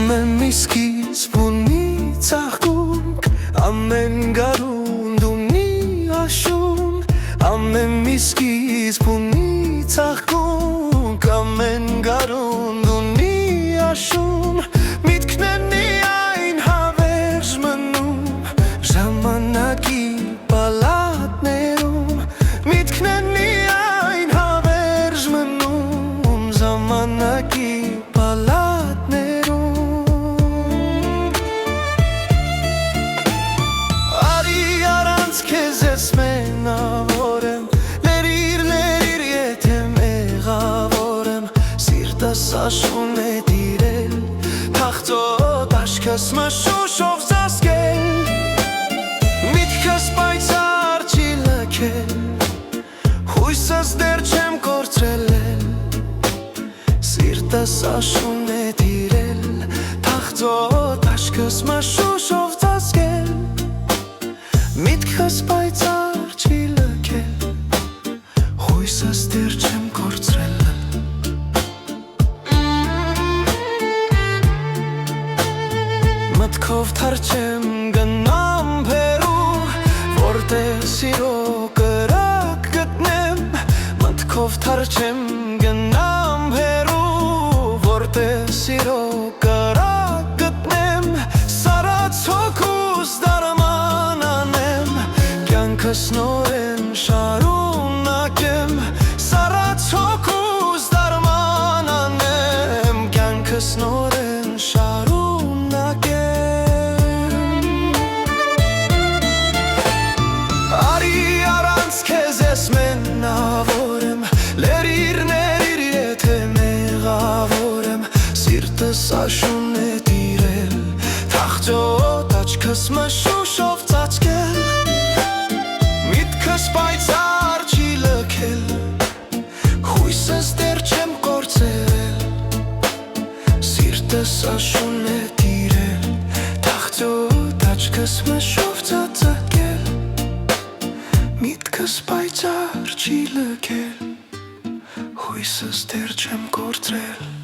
Ամեն մի սկիզբ ունի ծաղկունք, ամեն գարունդ ունի աշուն, ամեն մի սկիզբ ունի ծաղկունք, ամեն գարունդ ունի աշուն, միտքն են միայն հավերժ մնում, ժամանակի պալատներում, միտքն են միայն հավերժ մնում, ժամանակի մենավորեմ, լերիր, լերիր, եթե մեղավոր եմ, սիրտս աշուն է տիրել, թախծոտ աշկս մշուշով ծածկել, միտքս պայծառ չի լքել, հույսս դեռ չեմ կորցրել, սիրտս աշուն է տիրել, թախծոտ աշկս մշուշով ծածկել, միտքս պայծառ չի լքել, հույսս դեռ չեմ կորցրել, մտքով թռչեմ գնամ Փերու, որտեղ սիրո կրակ գտնեմ, մտքով թռչեմ գնամ Փերու, որտեղ սիրո կրակ գտնեմ, սարած հոգուս դարման անեմ, կյանքս նորեն շարունակեմ, սարած հոգուս դարման անեմ, կյանքս նորեն շարունակեմ, արի առանց քեզ ես մենավոր եմ, լերիր, ների, եթե մեղավոր եմ, սիրտս աշուն է տիրել, թախծոտ աչքս մշուշով ծածկել, միտքս պայծառ չի լքել, հույսս դեռ չեմ կորցրել, սիրտս աշուն է տիրել, թախծոտ աչքս մշուշով ծածկել, միտքս պայծառ չի լքել, հույսս դեռ չեմ կորցրել